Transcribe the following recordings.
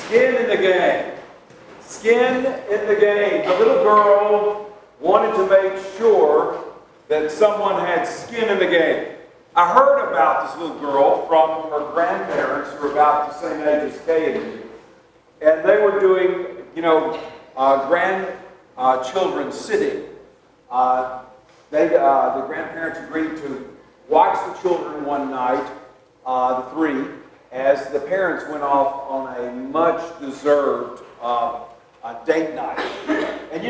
Skin in the game. Skin in the game. The little girl wanted to make sure that someone had skin in the game. I heard about this little girl from her grandparents who were about the same age as Kay and me. And they were doing, grandchildren sitting. The grandparents agreed to watch the children one night, the three, as the parents went off on a much-deserved date night. And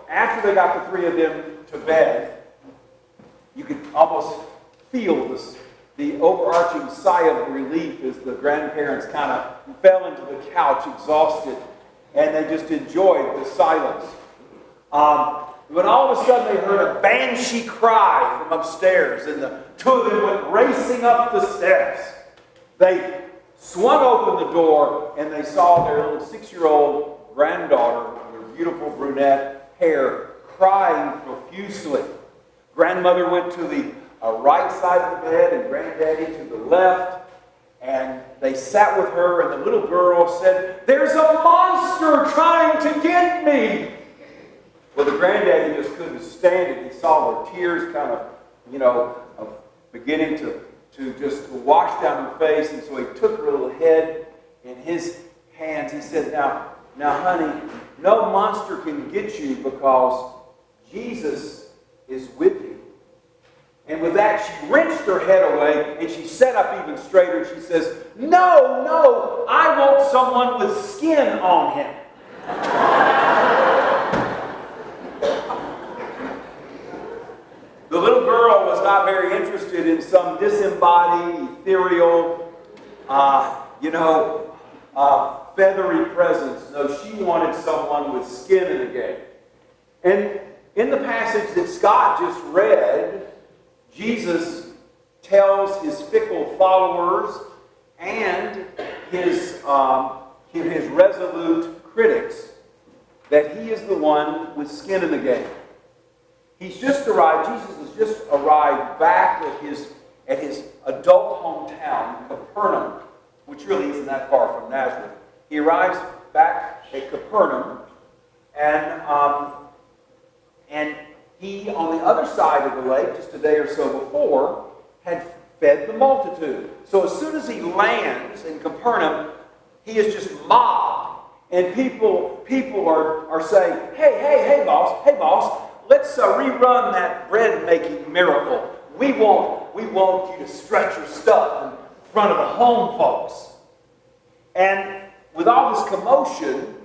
after they got the three of them to bed, you could almost feel the overarching sigh of relief as the grandparents kind of fell into the couch exhausted, and they just enjoyed the silence. When all of a sudden they heard a banshee cry from upstairs, and the two of them went racing up the steps. They swung open the door, and they saw their little 6-year-old granddaughter with her beautiful brunette hair crying profusely. Grandmother went to the right side of the bed and Granddaddy to the left, and they sat with her, and the little girl said, "There's a monster trying to get me." Well, the Granddaddy just couldn't stand it. He saw her tears kind of, beginning to just wash down her face, and so he took her little head in his hands. He said, now, honey, no monster can get you because Jesus is with you. And with that, she wrenched her head away, and she sat up even straighter, and she says, No, I want someone with skin on him. The little girl was not very interested in some disembodied, ethereal, feathery presence. No, she wanted someone with skin in the game. And in the passage that Scott just read, Jesus tells his fickle followers and his resolute critics that he is the one with skin in the game. He's just arrived, Jesus has just arrived back at his adult hometown, Capernaum, which really isn't that far from Nazareth. He arrives back at Capernaum, and he, on the other side of the lake, just a day or so before, had fed the multitude. So as soon as he lands in Capernaum, he is just mobbed. And people are saying, hey, boss, let's rerun that bread-making miracle. We want you to stretch your stuff in front of the home folks. And with all this commotion,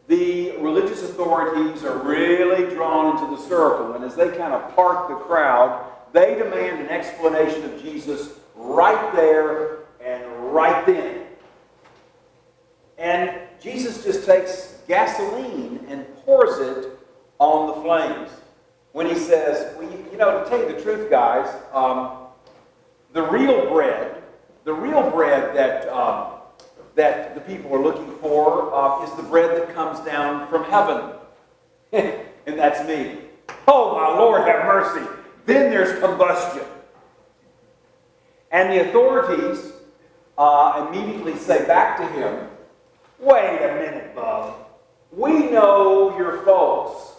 the religious authorities are really drawn into the circle. And as they kind of part the crowd, they demand an explanation of Jesus right there and right then. And Jesus just takes gasoline and pours it on the flames. When he says, to tell you the truth, guys, the real bread that the people are looking for is the bread that comes down from heaven. And that's me. Oh, my Lord, have mercy. Then there's combustion. And the authorities immediately say back to him, "Wait a minute, bub. We know your folks.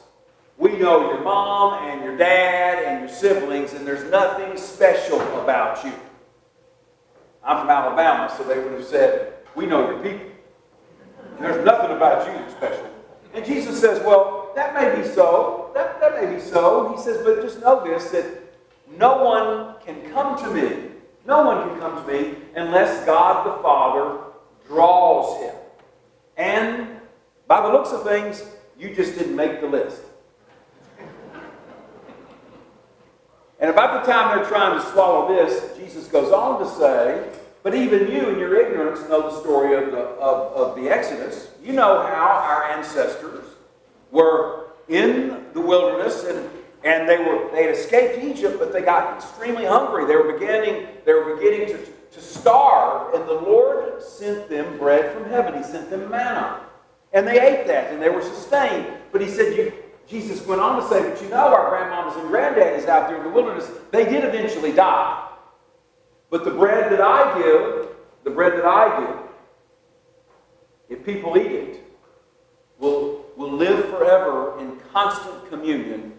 We know your mom and your dad and your siblings, and there's nothing special about you." I'm from Alabama, so they would have said, "We know your people. There's nothing about you that's special." And Jesus says, "Well, that may be so. That may be so." He says, "But just know this, that no one can come to me. No one can come to me unless God the Father draws him. And by the looks of things, you just didn't make the list." And about the time they're trying to swallow this, Jesus goes on to say, "But even you in your ignorance know the story of the Exodus. You know how our ancestors were in the wilderness and they had escaped Egypt, but they got extremely hungry. They were beginning to starve, and the Lord sent them bread from heaven. He sent them manna. And they ate that, and they were sustained. But he said, Jesus went on to say, "But our grandmamas and granddaddies out there in the wilderness, they did eventually die. But the bread that I give, it if people eat it, will live forever in constant communion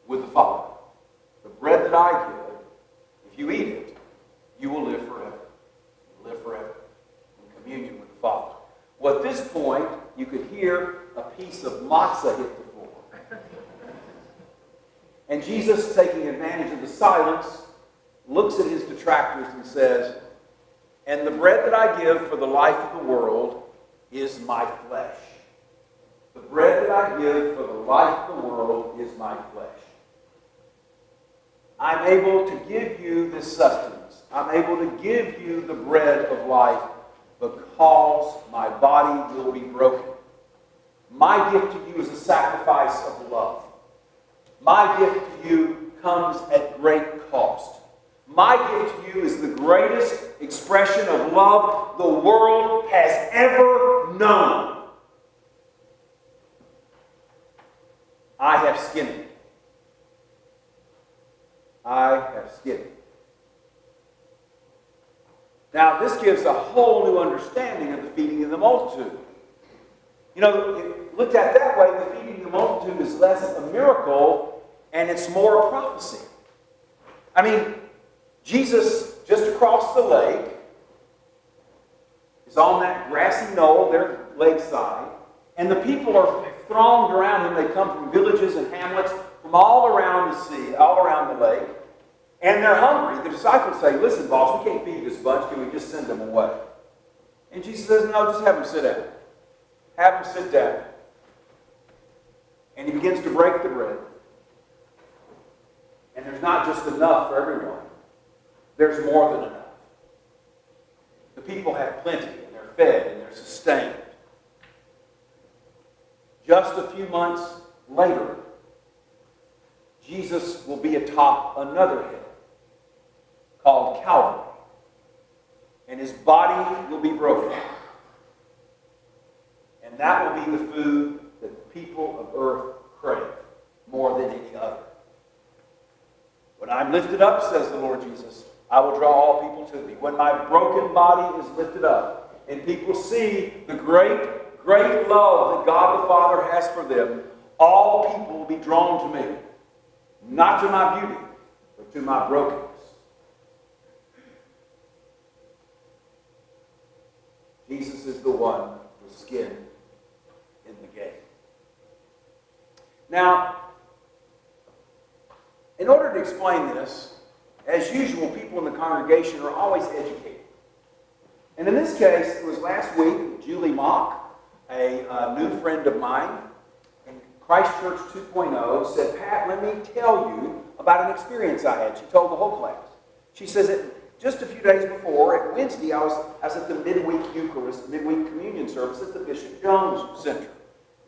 with the Father. The bread that I give, if you eat it, you will live forever. You live forever in communion with the Father. Well, at this point, you could hear a piece of matzah hit the floor. And Jesus, taking advantage of the silence, looks at his detractors and says, "And the bread that I give for the life of the world is my flesh." The bread that I give for the life of the world is my flesh. I'm able to give you this sustenance. I'm able to give you the bread of life because my body will be broken. My gift to you is a sacrifice of love. My gift to you comes at great cost. My gift to you is the greatest expression of love the world has ever known. I have skinned it. I have skinned it. Now, this gives a whole new understanding of the feeding of the multitude. You know, looked at that way, the feeding of the multitude is less a miracle and it's more a prophecy. I mean, Jesus, just across the lake, is on that grassy knoll, their lakeside, and the people are thronged around him. They come from villages and hamlets from all around the sea, all around the lake, and they're hungry. The disciples say, "Listen, boss, we can't feed this bunch. Can we just send them away?" And Jesus says, "No, just have them sit down. Have them sit down." And he begins to break the bread. And there's not just enough for everyone. There's more than enough. The people have plenty, and they're fed, and they're sustained. Just a few months later, Jesus will be atop another hill called Calvary. And his body will be broken. And that will be the food that the people of earth crave more than any other. When I'm lifted up, says the Lord Jesus, I will draw all people to me. When my broken body is lifted up and people see the great, great love that God the Father has for them, all people will be drawn to me. Not to my beauty, but to my brokenness. Jesus is the one with skin in the game. Now, in order to explain this, as usual, people in the congregation are always educated. And in this case, it was last week, Julie Mock, a new friend of mine, in Christ Church 2.0, said, "Pat, let me tell you about an experience I had." She told the whole class. She says that just a few days before, at Wednesday, I was at the midweek Eucharist, midweek communion service at the Bishop Jones Center.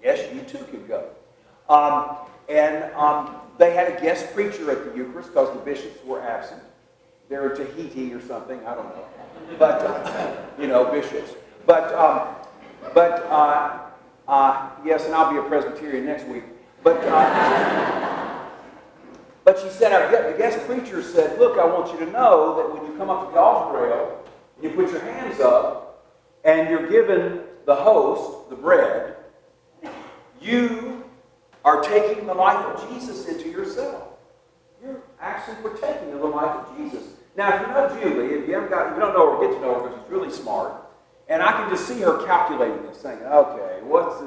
Yes, you too can go. They had a guest preacher at the Eucharist because the bishops were absent. They're in Tahiti or something, I don't know. But, bishops. Yes, and I'll be a Presbyterian next week. But she said, the guest preacher said, "Look, I want you to know that when you come up to the altar rail, you put your hands up, and you're given the host, the bread, you are taking the life of Jesus into yourself. You're actually partaking of the life of Jesus." Now, if you know Julie, if you don't know her, get to know her because she's really smart. And I can just see her calculating this, saying, "Okay, what's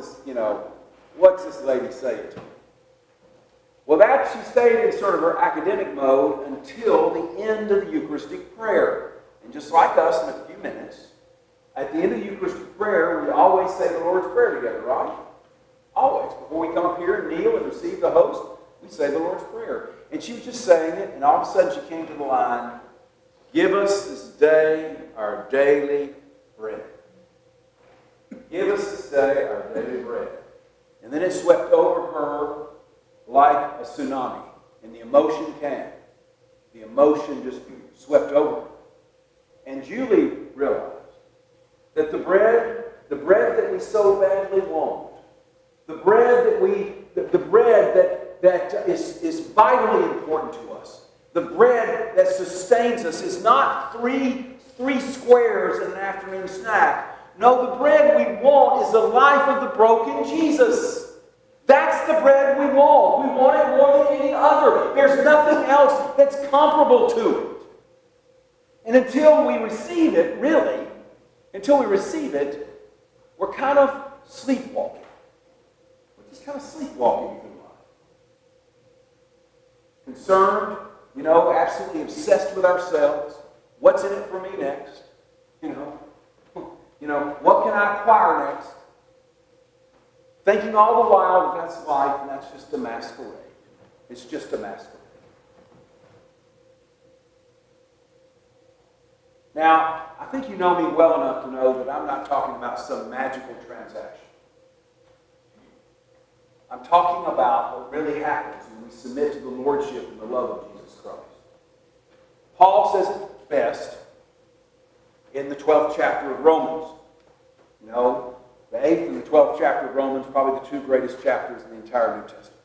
this lady saying to me?" Well, she stayed in sort of her academic mode until the end of the Eucharistic prayer. And just like us, in a few minutes, at the end of the Eucharistic prayer, we always say the Lord's Prayer together, right? Always. Before we come up here and kneel and receive the host, we say the Lord's Prayer. And she was just saying it, and all of a sudden she came to the line, "Give us this day our daily bread. Give us this day our daily bread." And then it swept over her like a tsunami. And the emotion came. The emotion just swept over her. And Julie realized that the bread that we so badly want, the bread that is vitally important to us, the bread that sustains us, is not three squares in an afternoon snack. No, the bread we want is the life of the broken Jesus. That's the bread we want. We want it more than any other. There's nothing else that's comparable to it. And until we receive it, really, we're kind of sleepwalking. We're just kind of sleepwalking through life. Concerned, absolutely obsessed with ourselves. What's in it for me next? What can I acquire next? Thinking all the while that that's life and that's just a masquerade. It's just a masquerade. Now, I think you know me well enough to know that I'm not talking about some magical transaction. I'm talking about what really happens when we submit to the lordship and the love of Jesus Christ. Paul says it best in the 12th chapter of Romans. The 8th and the 12th chapter of Romans, probably the two greatest chapters in the entire New Testament.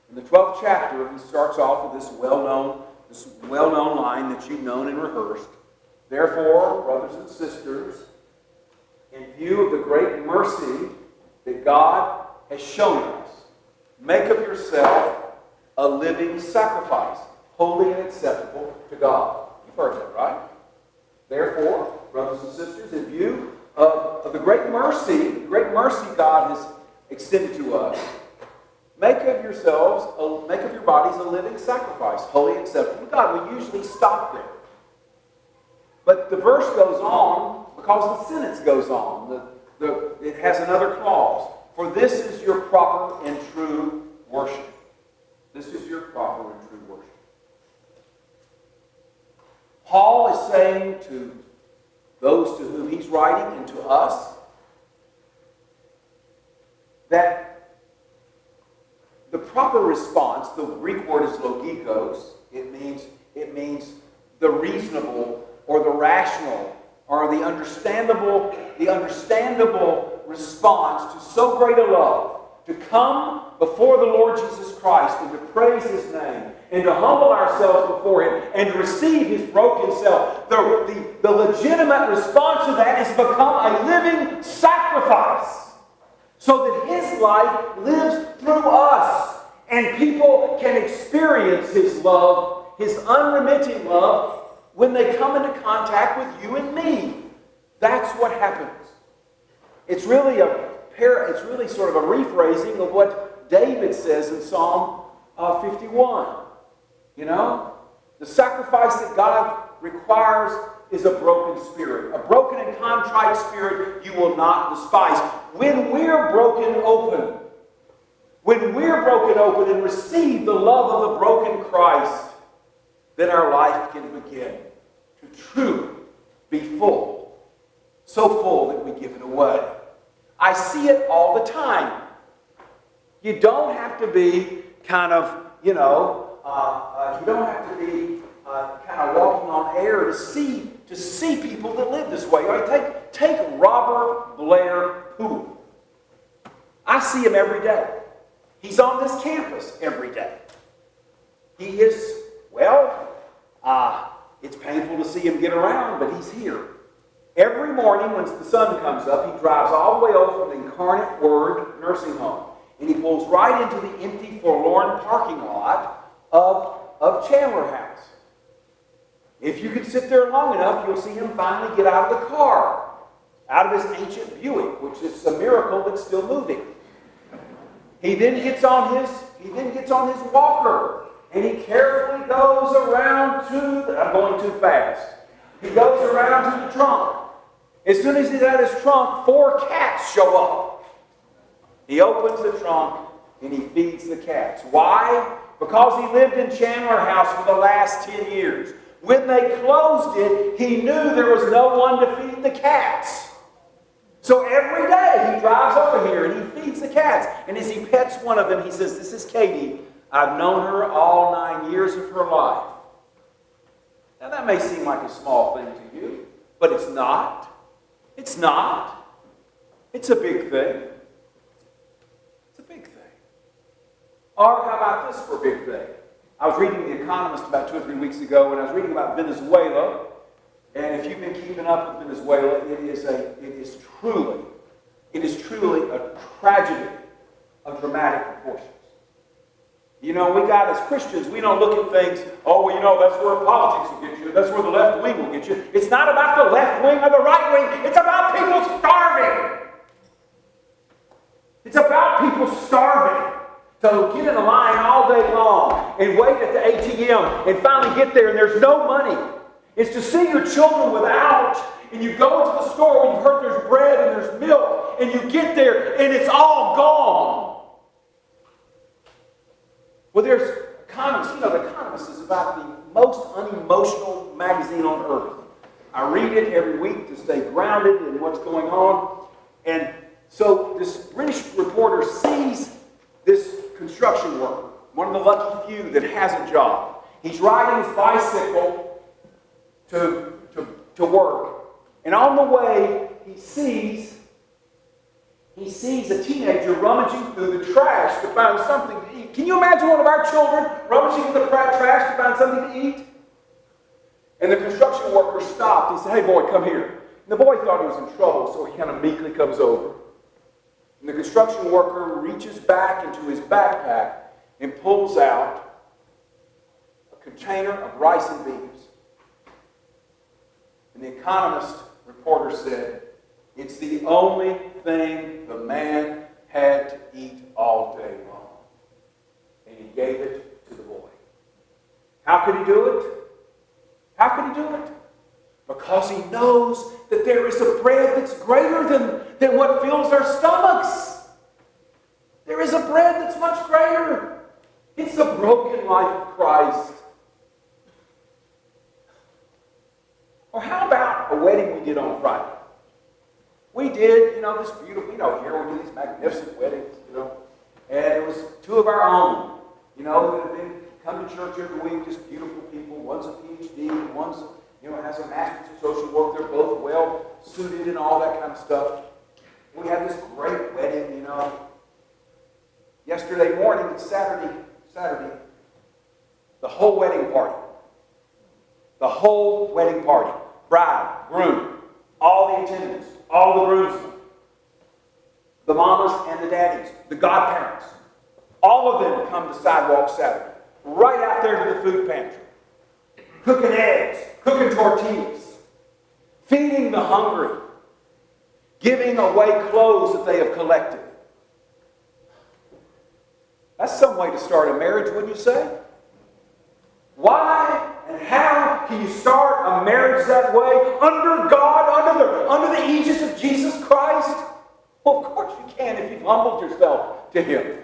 In the 12th chapter, he starts off with this well-known line that you've known and rehearsed. Therefore, brothers and sisters, in view of the great mercy that God has shown us, make of yourself a living sacrifice, holy and acceptable to God. You've heard that, right? Therefore, brothers and sisters, in view of the great mercy God has extended to us, make of your bodies a living sacrifice, holy and acceptable to God. We usually stop there. But the verse goes on because the sentence goes on. It has another clause. For this is your proper and true worship. This is your proper and true worship. Paul is saying to those to whom he's writing and to us that the proper response, the Greek word is logikos, it means the reasonable or the rational or the understandable response to so great a love, to come before the Lord Jesus Christ and to praise His name and to humble ourselves before Him and to receive His broken self. The legitimate response to that is to become a living sacrifice so that His life lives through us and people can experience His love, His unremitting love, when they come into contact with you and me. That's what happens. It's really sort of a rephrasing of what David says in Psalm 51. The sacrifice that God requires is a broken spirit. A broken and contrite spirit you will not despise. When we're broken open and receive the love of the broken Christ, then our life can begin to truly be full. So full that we give it away. I see it all the time. You don't have to be you don't have to be kind of walking on air to see people that live this way. Right? Take Robert Blair Poole. I see him every day. He's on this campus every day. He is, it's painful to see him get around, but he's here. Every morning when the sun comes up, he drives all the way over from the Incarnate Word nursing home. And he pulls right into the empty, forlorn parking lot of Chandler House. If you could sit there long enough, you'll see him finally get out of the car, out of his ancient Buick, which is a miracle that's still moving. He then gets on his walker, and he carefully goes around I'm going too fast. He goes around to the trunk. As soon as he's at his trunk, 4 cats show up. He opens the trunk and he feeds the cats. Why? Because he lived in Chandler House for the last 10 years. When they closed it, he knew there was no one to feed the cats. So every day he drives over here and he feeds the cats. And as he pets one of them, he says, "This is Katie. I've known her all 9 years of her life." Now that may seem like a small thing to you, but it's not. It's not. It's a big thing. It's a big thing. Or how about this for a big thing? I was reading The Economist about 2 or 3 weeks ago, and I was reading about Venezuela. And if you've been keeping up with Venezuela, it is truly a tragedy of dramatic proportions. You know, we got as Christians, we don't look at things, oh, well, you know, that's where politics will get you. That's where the left wing will get you. It's not about the left wing or the right wing. It's about people starving. It's about people starving. So get in a line all day long and wait at the ATM and finally get there and there's no money. It's to see your children without, and you go into the store and you've heard there's bread and there's milk, and you get there and it's all gone. Well, there's Economist. You know, The Economist is about the most unemotional magazine on earth. I read it every week to stay grounded in what's going on. And so this British reporter sees this construction worker, one of the lucky few that has a job. He's riding his bicycle to work. And on the way, he sees a teenager rummaging through the trash to find something to eat. Can you imagine one of our children rummaging through the trash to find something to eat? And the construction worker stopped. He said, "Hey, boy, come here." And the boy thought he was in trouble, so he kind of meekly comes over. And the construction worker reaches back into his backpack and pulls out a container of rice and beans. And the Economist reporter said, "It's the only thing the man had to eat all day long." And he gave it to the boy. How could he do it? How could he do it? Because he knows that there is a bread that's greater than what fills our stomachs. There is a bread that's much greater. It's the broken life of Christ. Or how about a wedding we did on Friday? We did, this beautiful, here we do these magnificent weddings, and it was two of our own, that have been come to church every week, just beautiful people. One's a PhD, one's, has a master's in social work. They're both well suited and all that kind of stuff. We had this great wedding, Yesterday morning, it's Saturday, the whole wedding party. Bride, groom, all the attendants, all the groomsmen, the mamas and the daddies, the godparents, all of them come to Sidewalk Saturday, right out there to the food pantry, cooking eggs, cooking tortillas, feeding the hungry, giving away clothes that they have collected. That's some way to start a marriage, wouldn't you say? Why and how can you start a marriage that way under God, under the aegis of Jesus Christ? Well, of course you can if you've humbled yourself to Him.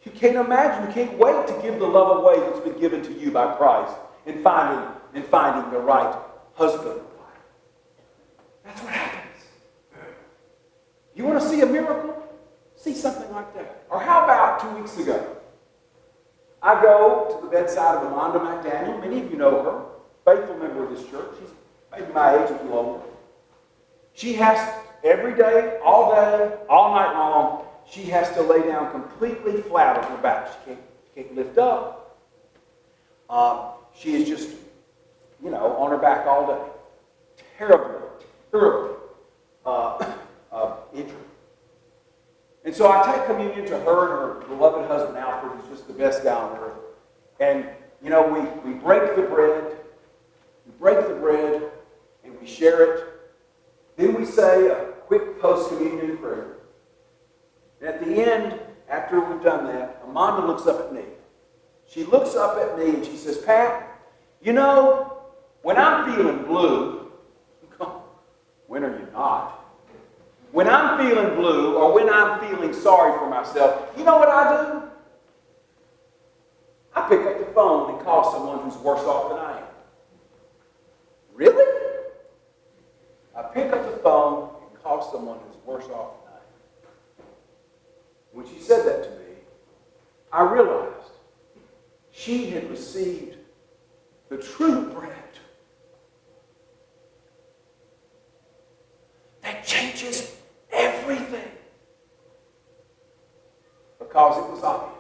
You can't imagine, you can't wait to give the love away that's been given to you by Christ in finding the right husband or wife. That's what happens. You want to see a miracle? See something like that. Or how about 2 weeks ago? I go to the bedside of Amanda McDaniel. Many of you know her. Faithful member of this church. She's maybe my age, a little older. She has, every day, all night long, she has to lay down completely flat on her back. She can't lift up. She is just, on her back all day. Terribly injured. And so I take communion to her and her beloved husband, Alfred, who's just the best guy on earth. And, we break the bread. We break the bread and we share it. Then we say a quick post-communion prayer. And at the end, after we've done that, Amanda looks up at me. She looks up at me and she says, "Pat, when I'm feeling blue," when are you not? When I'm feeling blue or when I'm feeling sorry for myself, you know what I do? I pick up the phone and call someone who's worse off than I am. Really? I pick up the phone and call someone who's worse off than I am. When she said that to me, I realized she had received the true bread that changes everything. Because it was obvious.